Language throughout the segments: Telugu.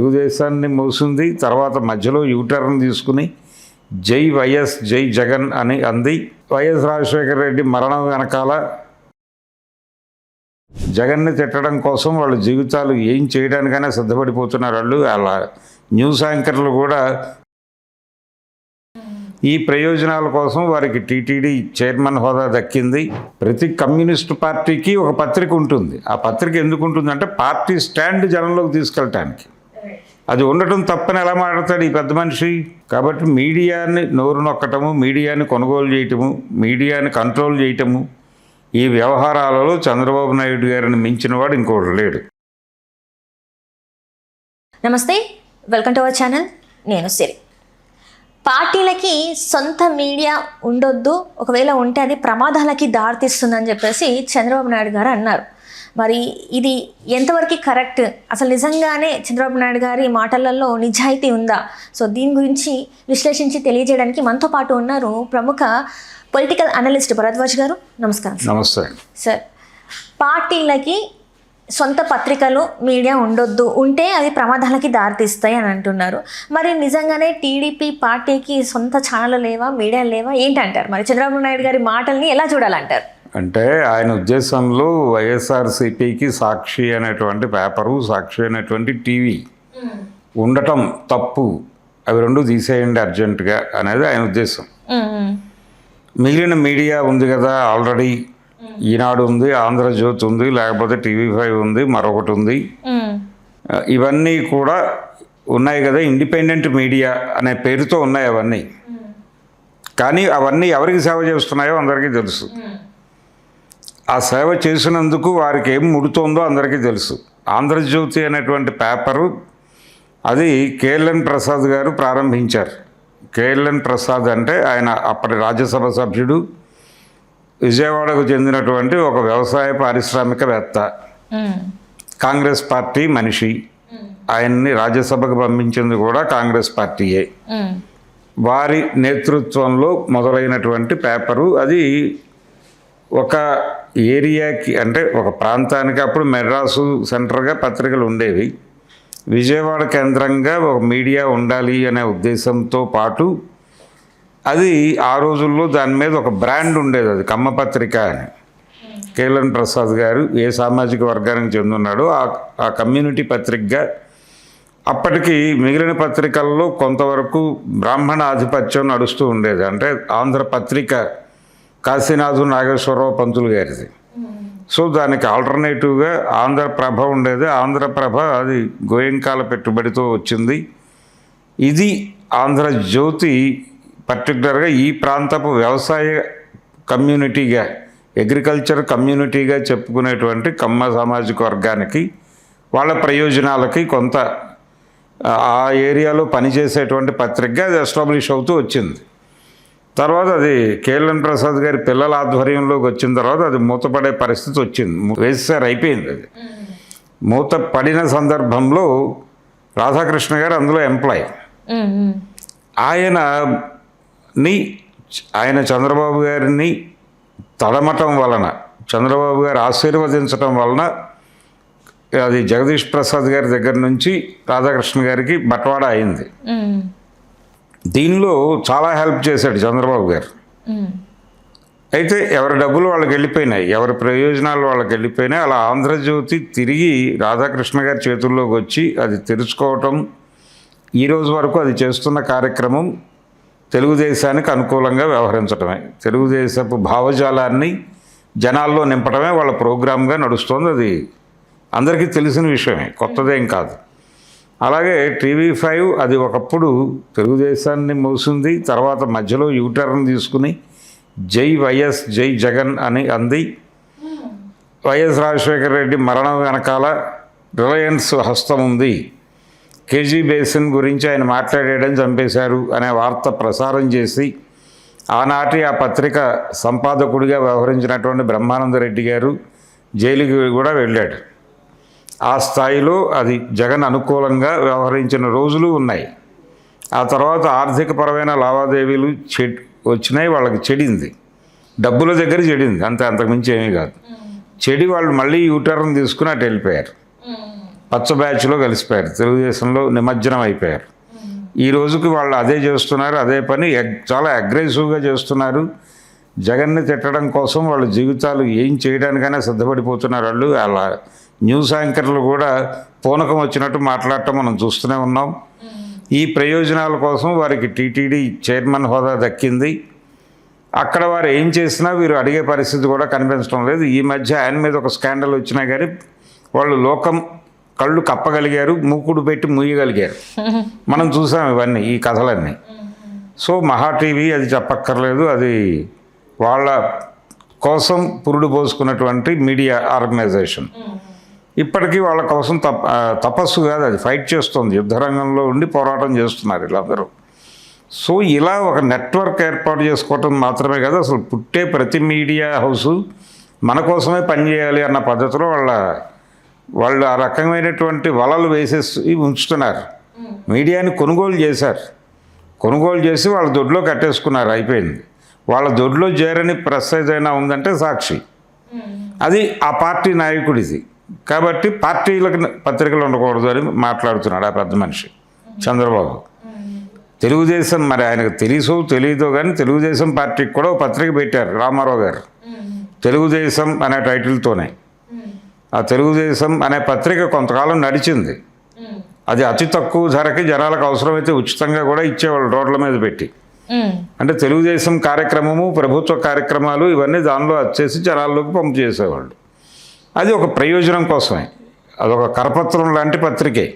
తెలుగుదేశాన్ని మోసింది. తర్వాత మధ్యలో యూటర్న్ తీసుకుని జై వైఎస్ జై జగన్ అని అంది. వైఎస్ రాజశేఖర రెడ్డి మరణం వెనకాల జగన్ని తిట్టడం కోసం వాళ్ళ జీవితాలు ఏం చేయడానికైనా సిద్ధపడిపోతున్నారు. వాళ్ళు అలా న్యూస్ యాంకర్లు కూడా ఈ ప్రయోజనాల కోసం వారికి టీటీడీ చైర్మన్ హోదా దక్కింది. ప్రతి కమ్యూనిస్టు పార్టీకి ఒక పత్రిక ఉంటుంది. ఆ పత్రిక ఎందుకు ఉంటుందంటే పార్టీ స్టాండ్ జనంలోకి తీసుకెళ్ళటానికి. అది ఉండటం తప్పని ఎలా మాట్లాడతాడు ఈ పెద్ద మనిషి? కాబట్టి మీడియాని నోరు నొక్కటము, మీడియాని కొనుగోలు చేయటము, మీడియాని కంట్రోల్ చేయటము, ఈ వ్యవహారాలలో చంద్రబాబు నాయుడు గారిని మించిన వాడు ఇంకోటి లేడు. నమస్తే, వెల్కమ్ టు అవర్ ఛానల్. నేను సిరి. పార్టీలకి సొంత మీడియా ఉండొద్దు, ఒకవేళ ఉంటే అది ప్రమాదాలకి దారితీస్తుందని చెప్పేసి చంద్రబాబు నాయుడు గారు అన్నారు. మరి ఇది ఎంతవరకు కరెక్ట్? అసలు నిజంగానే చంద్రబాబు నాయుడు గారి మాటలలో నిజాయితీ ఉందా? సో దీని గురించి విశ్లేషించి తెలియజేయడానికి మనతో పాటు ఉన్నారు ప్రముఖ పొలిటికల్ అనలిస్ట్ భరద్వాజ్ గారు. నమస్కారం. నమస్తే సార్. పార్టీలకి సొంత పత్రికలు, మీడియా ఉండొద్దు, ఉంటే అవి ప్రమాదాలకి దారితీస్తాయి అని అంటున్నారు. మరి నిజంగానే టీడీపీ పార్టీకి సొంత ఛానళ్ళు లేవా, మీడియా లేవా, ఏంటంటారు? మరి చంద్రబాబు నాయుడు గారి మాటల్ని ఎలా చూడాలంటారు? అంటే ఆయన ఉద్దేశంలో వైఎస్ఆర్సీపీకి సాక్షి అనేటువంటి పేపరు, సాక్షి అనేటువంటి టీవీ ఉండటం తప్పు, అవి రెండు తీసేయండి అర్జెంటుగా అనేది ఆయన ఉద్దేశం. మిగిలిన మీడియా ఉంది కదా, ఆల్రెడీ ఈనాడు ఉంది, ఆంధ్రజ్యోతి ఉంది, లేకపోతే టీవీ5 ఉంది, మరొకటి ఉంది, ఇవన్నీ కూడా ఉన్నాయి కదా, ఇండిపెండెంట్ మీడియా అనే పేరుతో ఉన్నాయి అవన్నీ. కానీ అవన్నీ ఎవరికి సేవ చేస్తున్నాయో అందరికీ తెలుసు. ఆ సేవ చేసినందుకు వారికి ఏం ముడుతోందో అందరికీ తెలుసు. ఆంధ్రజ్యోతి అనేటువంటి పేపరు అది కేఎల్ఎన్ ప్రసాద్ గారు ప్రారంభించారు. కేఎల్ఎన్ ప్రసాద్ అంటే ఆయన అప్పటి రాజ్యసభ సభ్యుడు, విజయవాడకు చెందినటువంటి ఒక వ్యవసాయ పారిశ్రామికవేత్త, కాంగ్రెస్ పార్టీ మనిషి. ఆయన్ని రాజ్యసభకు పంపించింది కూడా కాంగ్రెస్ పార్టీయే. వారి నేతృత్వంలో మొదలైనటువంటి పేపరు. అది ఒక ఏరియాకి, అంటే ఒక ప్రాంతానికి, అప్పుడు మెడ్రాసు సెంటర్గా పత్రికలు ఉండేవి. విజయవాడ కేంద్రంగా ఒక మీడియా ఉండాలి అనే ఉద్దేశంతో పాటు అది ఆ రోజుల్లో దాని మీద ఒక బ్రాండ్ ఉండేది, అది కమ్మ పత్రిక అని. కేఎల్ఎన్ ప్రసాద్ గారు ఏ సామాజిక వర్గానికి చెందున్నాడో ఆ కమ్యూనిటీ పత్రికగా అప్పటికి మిగిలిన పత్రికల్లో కొంతవరకు బ్రాహ్మణ ఆధిపత్యం నడుస్తూ ఉండేది. అంటే ఆంధ్ర పత్రిక కాశీనాథు నాగేశ్వరరావు పంతులు గారిది. సో దానికి ఆల్టర్నేటివ్గా ఆంధ్రప్రభ ఉండేది. ఆంధ్రప్రభ అది గోయంకాల పెట్టుబడితో వచ్చింది. ఇది ఆంధ్రజ్యోతి పర్టికులర్గా ఈ ప్రాంతపు వ్యవసాయ కమ్యూనిటీగా, అగ్రికల్చర్ కమ్యూనిటీగా చెప్పుకునేటువంటి కమ్మ సామాజిక వర్గానికి, వాళ్ళ ప్రయోజనాలకి కొంత ఆ ఏరియాలో పనిచేసేటువంటి పత్రికగా అది ఎస్టాబ్లిష్ అవుతూ వచ్చింది. తర్వాత అది కేఎల్ఎన్ ప్రసాద్ గారి పిల్లల ఆధ్వర్యంలోకి వచ్చిన తర్వాత అది మూతపడే పరిస్థితి వచ్చింది. వేసేసారి, అయిపోయింది. అది మూత పడిన సందర్భంలో రాధాకృష్ణ గారు అందులో ఎంప్లాయ్. ఆయన చంద్రబాబు గారిని తడమటం వలన, చంద్రబాబు గారు ఆశీర్వదించడం వలన అది జగదీష్ ప్రసాద్ గారి దగ్గర నుంచి రాధాకృష్ణ గారికి బట్వాడా అయింది. దీనిలో చాలా హెల్ప్ చేశాడు చంద్రబాబు గారు. అయితే ఎవరి డబ్బులు వాళ్ళకి వెళ్ళిపోయినాయి, ఎవరి ప్రయోజనాలు వాళ్ళకి వెళ్ళిపోయినాయి. అలా ఆంధ్రజ్యోతి తిరిగి రాధాకృష్ణ గారి చేతుల్లోకి వచ్చి అది తెరుచుకోవటం, ఈరోజు వరకు అది చేస్తున్న కార్యక్రమం తెలుగుదేశానికి అనుకూలంగా వ్యవహరించడమే, తెలుగుదేశపు భావజాలాన్ని జనాల్లో నింపడమే వాళ్ళ ప్రోగ్రామ్గా నడుస్తోంది. అది అందరికీ తెలిసిన విషయమే, కొత్తదేం కాదు. అలాగే టీవీ5 అది ఒకప్పుడు తెలుగుదేశాన్ని మోసింది. తర్వాత మధ్యలో యూటర్న్ తీసుకుని జై వైఎస్ జై జగన్ అని అంది. వైఎస్ రాజశేఖర రెడ్డి మరణం వెనకాల రిలయన్స్ హస్తం ఉంది, కేజీ బేసిన్ గురించి ఆయన మాట్లాడేయడం చంపేశారు అనే వార్త ప్రసారం చేసి ఆనాటి ఆ పత్రిక సంపాదకుడిగా వ్యవహరించినటువంటి బ్రహ్మానందరెడ్డి గారు జైలుకి కూడా వెళ్ళాడు. ఆ స్థాయిలో అది జగన్ అనుకూలంగా వ్యవహరించిన రోజులు ఉన్నాయి. ఆ తర్వాత ఆర్థికపరమైన లావాదేవీలు వచ్చినాయి, వాళ్ళకి చెడింది, డబ్బుల దగ్గర చెడింది, అంతకుమించి ఏమీ కాదు. చెడి వాళ్ళు మళ్ళీ యూటర్న్ తీసుకుని అటు వెళ్ళిపోయారు. పచ్చ బ్యాచ్లో కలిసిపోయారు, తెలుగుదేశంలో నిమజ్జనం అయిపోయారు. ఈ రోజుకి వాళ్ళు అదే చేస్తున్నారు, అదే పని చాలా అగ్రెసివ్గా చేస్తున్నారు. జగన్ని తిట్టడం కోసం వాళ్ళ జీవితాలు ఏం చేయడానికైనా సిద్ధపడిపోతున్నారు వాళ్ళు. అలా న్యూస్ యాంకర్లు కూడా పూనకం వచ్చినట్టు మాట్లాడటం మనం చూస్తూనే ఉన్నాం. ఈ ప్రయోజనాల కోసం వారికి టీటీడీ చైర్మన్ హోదా దక్కింది. అక్కడ వారు ఏం చేసినా వీరు అడిగే పరిస్థితి కూడా కనిపించడం లేదు. ఈ మధ్య ఆయన మీద ఒక స్కాండల్ వచ్చినా కానీ వాళ్ళు లోకం కళ్ళు కప్పగలిగారు, మూకుడు పెట్టి మూయగలిగారు. మనం చూసాం ఇవన్నీ, ఈ కథలన్నీ. సో మహా టీవీ అది చెప్పక్కర్లేదు, అది వాళ్ళ కోసం పురుడు పోసుకున్నటువంటి మీడియా ఆర్గనైజేషన్. ఇప్పటికీ వాళ్ళ కోసం తపస్సు కాదు, అది ఫైట్ చేస్తుంది, యుద్ధరంగంలో ఉండి పోరాటం చేస్తున్నారు వీళ్ళందరూ. సో ఇలా ఒక నెట్వర్క్ ఏర్పాటు చేసుకోవటం మాత్రమే కాదు, అసలు పుట్టే ప్రతి మీడియా హౌసు మన కోసమే పనిచేయాలి అన్న పద్ధతిలో వాళ్ళు ఆ రకమైనటువంటి వలలు వేసేసి ఉంచుతున్నారు. మీడియాని కొనుగోలు చేశారు, కొనుగోలు చేసి వాళ్ళ దొడ్లో కట్టేసుకున్నారు, అయిపోయింది. వాళ్ళ దొడ్లో చేరని ప్రెస్ ఏదైనా ఉందంటే సాక్షి, అది ఆ పార్టీ నాయకుడిది. కాబట్టి పార్టీలకు పత్రికలు ఉండకూడదు అని మాట్లాడుతున్నాడు ఆ పెద్ద మనిషి చంద్రబాబు. తెలుగుదేశం, మరి ఆయనకు తెలియదో కానీ తెలుగుదేశం పార్టీకి కూడా ఒక పత్రిక పెట్టారు రామారావు గారు, తెలుగుదేశం అనే టైటిల్తోనే. ఆ తెలుగుదేశం అనే పత్రిక కొంతకాలం నడిచింది. అది అతి తక్కువ ధరకి జనాలకు అవసరమైతే ఉచితంగా కూడా ఇచ్చేవాళ్ళు రోడ్ల మీద పెట్టి. అంటే తెలుగుదేశం కార్యక్రమము, ప్రభుత్వ కార్యక్రమాలు ఇవన్నీ దానిలో వచ్చేసి జనాల్లోకి పంపు చేసేవాళ్ళు. అది ఒక ప్రయోజనం కోసమే, అదొక కరపత్రం లాంటి పత్రికే.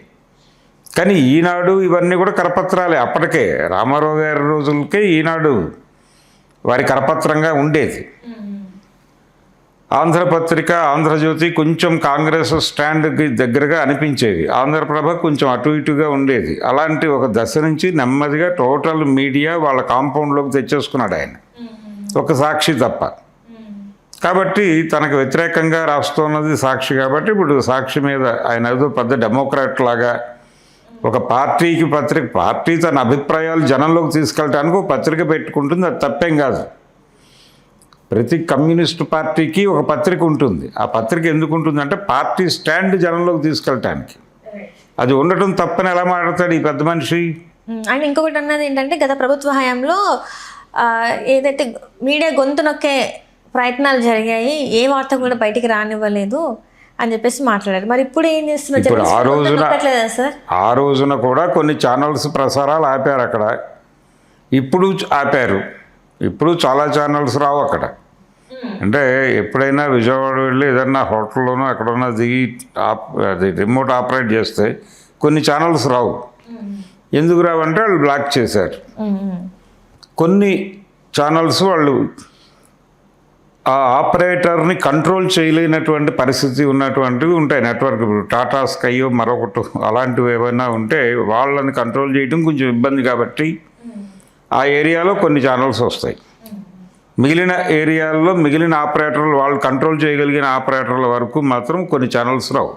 కానీ ఈనాడు ఇవన్నీ కూడా కరపత్రాలే. అప్పటికే రామారావు గారి రోజులకే ఈనాడు వారి కరపత్రంగా ఉండేది. ఆంధ్రపత్రిక, ఆంధ్రజ్యోతి కొంచెం కాంగ్రెస్ స్టాండ్కి దగ్గరగా అనిపించేది, ఆంధ్రప్రభ కొంచెం అటు ఇటుగా ఉండేది. అలాంటి ఒక దశ నుంచి నెమ్మదిగా టోటల్ మీడియా వాళ్ళ కాంపౌండ్లోకి తెచ్చేసుకున్నాడు ఆయన, ఒక సాక్షి తప్ప. కాబట్టి తనకు వ్యతిరేకంగా రాస్తున్నది సాక్షి. కాబట్టి ఇప్పుడు సాక్షి మీద ఆయన ఏదో పెద్ద డెమోక్రాట్ లాగా ఒక పార్టీ తన అభిప్రాయాలు జనంలోకి తీసుకెళ్ళడానికి ఒక పత్రిక పెట్టుకుంటుంది, అది తప్పేం కాదు. ప్రతి కమ్యూనిస్టు పార్టీకి ఒక పత్రిక ఉంటుంది. ఆ పత్రిక ఎందుకు ఉంటుందంటే పార్టీ స్టాండ్ జనంలోకి తీసుకెళ్ళటానికి. అది ఉండటం తప్పని ఎలా మాట్లాడతాడు ఈ పెద్ద మనిషి. అండ్ ఇంకొకటి అన్నది ఏంటంటే, గత ప్రభుత్వ హయాంలో ఏదైతే మీడియా గొంతు నొక్కే ప్రయత్నాలు జరిగాయి, ఏ వార్త కూడా బయటికి రానివ్వలేదు అని చెప్పేసి మాట్లాడారు. మరి ఇప్పుడు ఏం చేస్తున్నారు? ఇప్పుడు ఆ రోజున కూడా కొన్ని ఛానల్స్ ప్రసారాలు ఆపారు అక్కడ, ఇప్పుడు ఆపారు. ఇప్పుడు చాలా ఛానల్స్ రావు అక్కడ. అంటే ఎప్పుడైనా విజయవాడ వెళ్ళి ఏదన్నా హోటల్లోనో ఎక్కడన్నా దిగి అది రిమోట్ ఆపరేట్ చేస్తే కొన్ని ఛానల్స్ రావు. ఎందుకు రావంటే వాళ్ళు బ్లాక్ చేశారు. కొన్ని ఛానల్స్ వాళ్ళు ఆ ఆపరేటర్ని కంట్రోల్ చేయలేనటువంటి పరిస్థితి ఉన్నటువంటివి ఉంటాయి. నెట్వర్క్ టాటా స్కైయో మరొకటి అలాంటివి ఏమైనా ఉంటే వాళ్ళని కంట్రోల్ చేయడం కొంచెం ఇబ్బంది. కాబట్టి ఆ ఏరియాలో కొన్ని ఛానల్స్ వస్తాయి. మిగిలిన ఏరియాల్లో మిగిలిన ఆపరేటర్లు, వాళ్ళు కంట్రోల్ చేయగలిగిన ఆపరేటర్ల వరకు మాత్రం కొన్ని ఛానల్స్ రావు.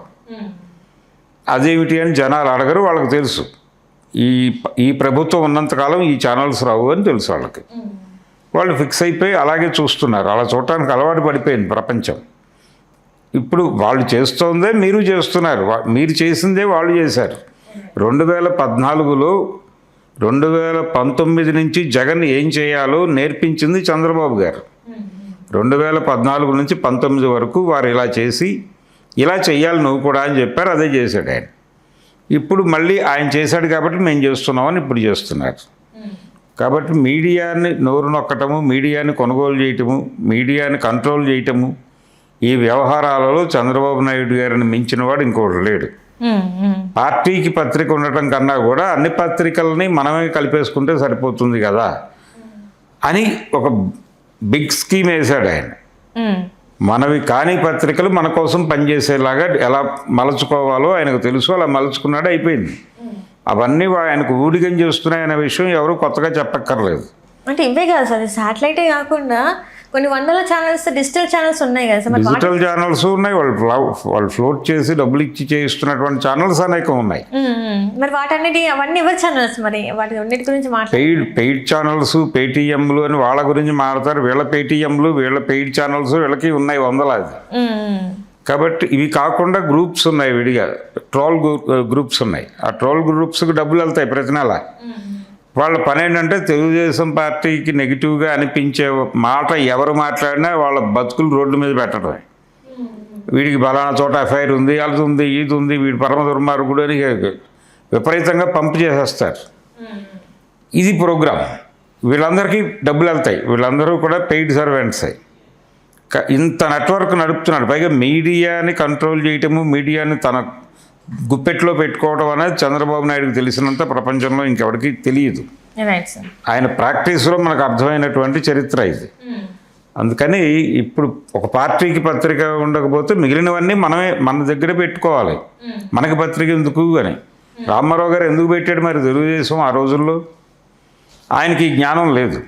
అదేమిటి అని జనాలు అడగరు, వాళ్ళకి తెలుసు. ఈ ప్రభుత్వం ఉన్నంతకాలం ఈ ఛానల్స్ రావు అని తెలుసు వాళ్ళకి. వాళ్ళు ఫిక్స్ అయిపోయి అలాగే చూస్తున్నారు. అలా చూడటానికి అలవాటు పడిపోయింది ప్రపంచం. ఇప్పుడు వాళ్ళు చేస్తోందే మీరు చేస్తున్నారు, మీరు చేసిందే వాళ్ళు చేశారు. 2014లో 2019 నుంచి జగన్ ఏం చేయాలో నేర్పించింది చంద్రబాబు గారు. 2014 నుంచి 19 వరకు వారు ఇలా చేసి ఇలా చెయ్యాలి నువ్వు కూడా అని చెప్పారు, అదే చేశాడు ఆయన. ఇప్పుడు మళ్ళీ ఆయన చేశాడు కాబట్టి మేము చేస్తున్నామని ఇప్పుడు చేస్తున్నారు. కాబట్టి మీడియాని నోరు నొక్కటము, మీడియాని కొనుగోలు చేయటము, మీడియాని కంట్రోల్ చేయటము, ఈ వ్యవహారాలలో చంద్రబాబు నాయుడు గారిని మించిన వాడు ఇంకోటి లేడు. పార్టీకి పత్రిక ఉండటం కన్నా కూడా అన్ని పత్రికల్ని మనమే కలిపేసుకుంటే సరిపోతుంది కదా అని ఒక బిగ్ స్కీమ్ వేశాడు ఆయన. మనవి కాని పత్రికలు మన కోసం పనిచేసేలాగా ఎలా మలుచుకోవాలో ఆయనకు తెలుసు, అలా మలుచుకున్నాడు, అయిపోయింది. అవన్నీ ఆయనకు ఊడిగం చేస్తున్నాయనే విషయం ఎవరు కొత్తగా చెప్పక్కర్లేదు. అంటే ఇవే కాదు సార్, శాటిలైటే కాకుండా కొన్ని వందల ఛానల్స్, డిజిటల్ ఛానల్స్ ఉన్నాయి కదా సార్. డిజిటల్ ఛానల్స్ ఉన్నాయి, వాళ్ళు ఫ్లోట్ చేసి డబ్బులు ఇచ్చి చేయిస్తున్నటువంటి ఛానల్స్ అనేకం ఉన్నాయి. మరి అవన్నీ ఎవరి ఛానల్స్? మరి వాటి అన్నిటి గురించి పెయిడ్ ఛానల్స్, పేటీఎంలు అని వాళ్ళ గురించి మాట్లాడతారు. వీళ్ళ పేటీఎంలు, వీళ్ళ పెయిడ్ ఛానల్స్ వీళ్ళకి ఉన్నాయి వందలాది. కాబట్టి ఇవి కాకుండా గ్రూప్స్ ఉన్నాయి, విడిగా ట్రోల్ గ్రూప్స్ ఉన్నాయి. ఆ ట్రోల్ గ్రూప్స్కి డబ్బులు వెళ్తాయి ప్రతి నెల. వాళ్ళ పని ఏంటంటే తెలుగుదేశం పార్టీకి నెగిటివ్గా అనిపించే మాట ఎవరు మాట్లాడినా వాళ్ళ బతుకులు రోడ్డు మీద పెట్టడమే. వీడికి బలానా చోట ఎఫ్ఐఆర్ ఉంది, అది ఉంది, ఇది ఉంది, వీడి పరమ దుర్మార్గుడు అని విపరీతంగా పంపు చేసేస్తారు. ఇది ప్రోగ్రామ్. వీళ్ళందరికీ డబ్బులు వెళ్తాయి. వీళ్ళందరూ కూడా పెయిడ్ సర్వెంట్సే. ఇంత నెట్వర్క్ నడుపుతున్నాడు. పైగా మీడియాని కంట్రోల్ చేయటము, మీడియాని తన గుప్పెట్లో పెట్టుకోవడం అనేది చంద్రబాబు నాయుడుకి తెలిసినంత ప్రపంచంలో ఇంకెవరికి తెలియదు. ఆయన ప్రాక్టీస్లో మనకు అర్థమైనటువంటి చరిత్ర ఇది. అందుకని ఇప్పుడు ఒక పార్టీకి పత్రిక ఉండకపోతే మిగిలినవన్నీ మనమే మన దగ్గర పెట్టుకోవాలి. మనకి పత్రిక ఎందుకు అని రామారావు గారు ఎందుకు పెట్టాడు మరి తెలుగుదేశం ఆ రోజుల్లో? ఆయనకి జ్ఞానం లేదు.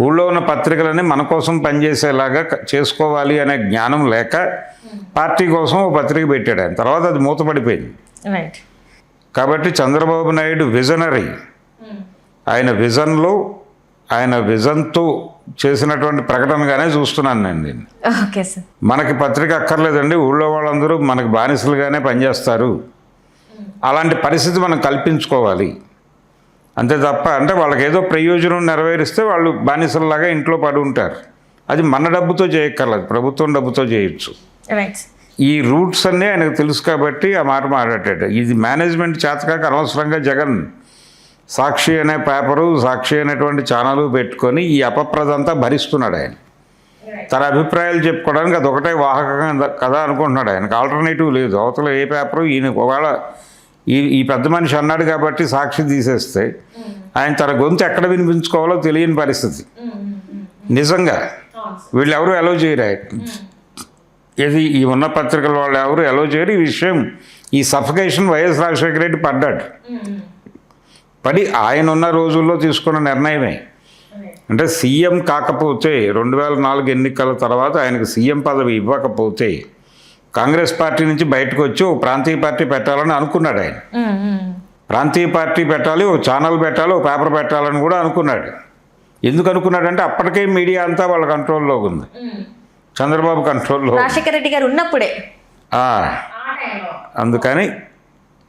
ఊళ్ళో ఉన్న పత్రికలన్నీ మన కోసం పనిచేసేలాగా చేసుకోవాలి అనే జ్ఞానం లేక పార్టీ కోసం ఓ పత్రిక పెట్టాడు ఆయన. తర్వాత అది మూతపడిపోయింది. కాబట్టి చంద్రబాబు నాయుడు విజనరీ. ఆయన విజన్లో, ఆయన విజన్తో చేసినటువంటి ప్రకటనగానే చూస్తున్నాను నేను దీన్ని. మనకి పత్రిక అక్కర్లేదండి, ఊళ్ళో వాళ్ళందరూ మనకి బానిసలుగానే పనిచేస్తారు, అలాంటి పరిస్థితి మనం కల్పించుకోవాలి అంతే తప్ప, అంటే వాళ్ళకి ఏదో ప్రయోజనం నెరవేరిస్తే వాళ్ళు బానిసల్లాగా ఇంట్లో పడి ఉంటారు. అది మన డబ్బుతో చేయక్కర్లేదు, ప్రభుత్వం డబ్బుతో చేయొచ్చు. ఈ రూట్స్ అన్నీ ఆయనకు తెలుసు కాబట్టి ఆ మాట మాట్లాడాడు. ఇది మేనేజ్మెంట్ చేతకాక అనవసరంగా జగన్ సాక్షి అనే పేపరు, సాక్షి అనేటువంటి ఛానల్ పెట్టుకొని ఈ అపప్రదంతా భరిస్తున్నాడు. ఆయన తన అభిప్రాయాలు చెప్పుకోవడానికి అదొకటే వాహకంగా కదా అనుకుంటున్నాడు. ఆయనకు ఆల్టర్నేటివ్ లేదు. అవతల ఏ పేపరు ఈయన ఒకవేళ ఈ పెద్ద మనిషి అన్నాడు కాబట్టి సాక్షి తీసేస్తే ఆయన తన గొంతు ఎక్కడ వినిపించుకోవాలో తెలియని పరిస్థితి. నిజంగా వీళ్ళు ఎలో చేయరు. ఇది ఈ ఉన్న పత్రికల వాళ్ళు ఎవరు ఎలో చేయరు. ఈ విషయం, ఈ సఫికేషన్ వైఎస్ రాజశేఖర రెడ్డి పడి ఆయన ఉన్న రోజుల్లో తీసుకున్న నిర్ణయమే. అంటే సీఎం కాకపోతే 2004 ఎన్నికల తర్వాత ఆయనకు సీఎం పదవి ఇవ్వకపోతే కాంగ్రెస్ పార్టీ నుంచి బయటకు వచ్చి ఓ ప్రాంతీయ పార్టీ పెట్టాలని అనుకున్నాడు ఆయన. ప్రాంతీయ పార్టీ పెట్టాలి, ఓ ఛానల్ పెట్టాలి, ఓ పేపర్ పెట్టాలని కూడా అనుకున్నాడు. ఎందుకు అనుకున్నాడంటే అప్పటికే మీడియా అంతా వాళ్ళ కంట్రోల్లో ఉంది, చంద్రబాబు కంట్రోల్లో, రాజశేఖర రెడ్డి గారు ఉన్నప్పుడే. అందుకని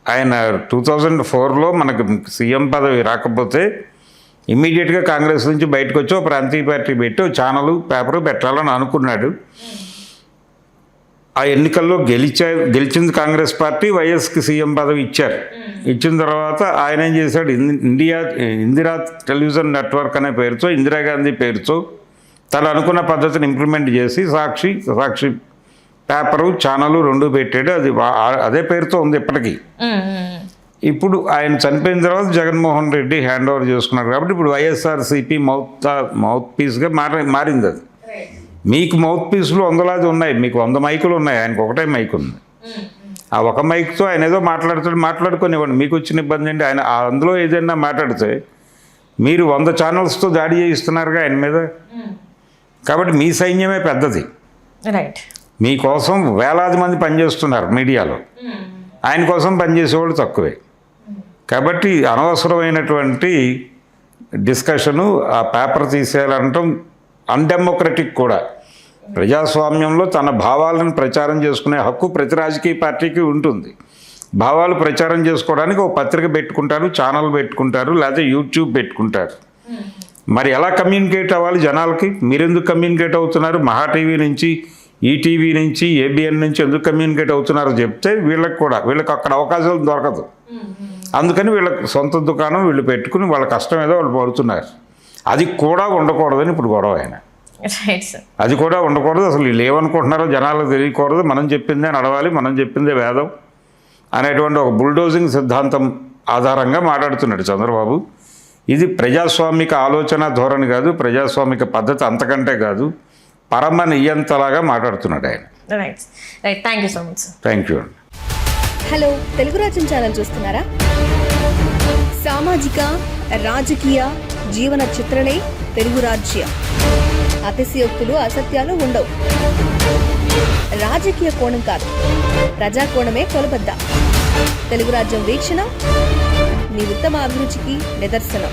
ఆయన 2004లో మనకు సీఎం పదవి రాకపోతే ఇమ్మీడియట్గా కాంగ్రెస్ నుంచి బయటకు వచ్చి ఓ ప్రాంతీయ పార్టీ పెట్టి ఓ ఛానల్ పేపరు పెట్టాలని అనుకున్నాడు. ఆ ఎన్నికల్లో గెలిచింది కాంగ్రెస్ పార్టీ. వైఎస్కి సీఎం పదవి ఇచ్చారు. ఇచ్చిన తర్వాత ఆయన ఏం చేశాడు, ఇందిరా టెలివిజన్ నెట్వర్క్ అనే పేరుతో, ఇందిరాగాంధీ పేరుతో తను అనుకున్న పద్ధతిని ఇంప్లిమెంట్ చేసి సాక్షి పేపరు, ఛానల్ 2 పెట్టాడు. అది అదే పేరుతో ఉంది ఇప్పటికీ. ఇప్పుడు ఆయన చనిపోయిన తర్వాత జగన్మోహన్ రెడ్డి హ్యాండ్ ఓవర్ చేసుకున్నాడు కాబట్టి ఇప్పుడు వైఎస్ఆర్సీపీ మౌత్ పీస్గా మారింది. అది మీకు మౌత్ పీస్లు 100లాది ఉన్నాయి, మీకు 100 మైకులు ఉన్నాయి, ఆయనకు ఒకటే మైక్ ఉంది. ఆ ఒక మైక్తో ఆయన ఏదో మాట్లాడుకొనివ్వండి, మీకు వచ్చిన ఇబ్బంది ఏంటి? ఆయన అందులో ఏదైనా మాట్లాడితే మీరు 100 ఛానల్స్తో దాడి చేయిస్తున్నారుగా ఆయన మీద. కాబట్టి మీ సైన్యమే పెద్దది. మీకోసం వేలాది మంది పనిచేస్తున్నారు మీడియాలో, ఆయన కోసం పనిచేసేవాళ్ళు తక్కువే. కాబట్టి అనవసరమైనటువంటి డిస్కషను, ఆ పేపర్ తీసేయాలంటాం అన్డెమోక్రటిక్ కూడా. ప్రజాస్వామ్యంలో తన భావాలను ప్రచారం చేసుకునే హక్కు ప్రతి రాజకీయ పార్టీకి ఉంటుంది. భావాలు ప్రచారం చేసుకోవడానికి ఒక పత్రిక పెట్టుకుంటారు, ఛానల్ పెట్టుకుంటారు, లేకపోతే యూట్యూబ్ పెట్టుకుంటారు. మరి ఎలా కమ్యూనికేట్ అవ్వాలి జనాలకి? మీరెందుకు కమ్యూనికేట్ అవుతున్నారు? మహా టీవీ నుంచి, ఈటీవీ నుంచి, ఏబిఎన్ నుంచి ఎందుకు కమ్యూనికేట్ అవుతున్నారో చెప్తే వీళ్ళకి అక్కడ అవకాశాలు దొరకదు. అందుకని వీళ్ళకి సొంత దుకాణం వీళ్ళు పెట్టుకుని వాళ్ళ కష్టం ఏదో వాళ్ళు పడుతున్నారు. అది కూడా ఉండకూడదని ఇప్పుడు గొడవ. ఆయన అది కూడా ఉండకూడదు. అసలు వీళ్ళు ఏమనుకుంటున్నారో జనాలకు తెలియకూడదు. మనం చెప్పిందే నడవాలి, మనం చెప్పిందే వేదం అనేటువంటి ఒక బుల్డోజింగ్ సిద్ధాంతం ఆధారంగా మాట్లాడుతున్నాడు చంద్రబాబు. ఇది ప్రజాస్వామిక ఆలోచన ధోరణి కాదు, ప్రజాస్వామిక పద్ధతి అంతకంటే కాదు, పరమ నియంతలాగా మాట్లాడుతున్నాడు ఆయన. Thank you so much. Thank you అండి. హలో, తెలుగు రాజ్యం ఛానల్ చూస్తున్నారా? సామాజిక, రాజకీయ, జీవన చిత్రణే తెలుగు రాజ్యం. అతిశయోక్తులు, అసత్యాలు ఉండవు. రాజకీయ కోణం కాదు, ప్రజా కోణమే కొలబద్ద. తెలుగు రాజ్యం వీక్షణ మీ ఉత్తమ అభిరుచికి నిదర్శనం.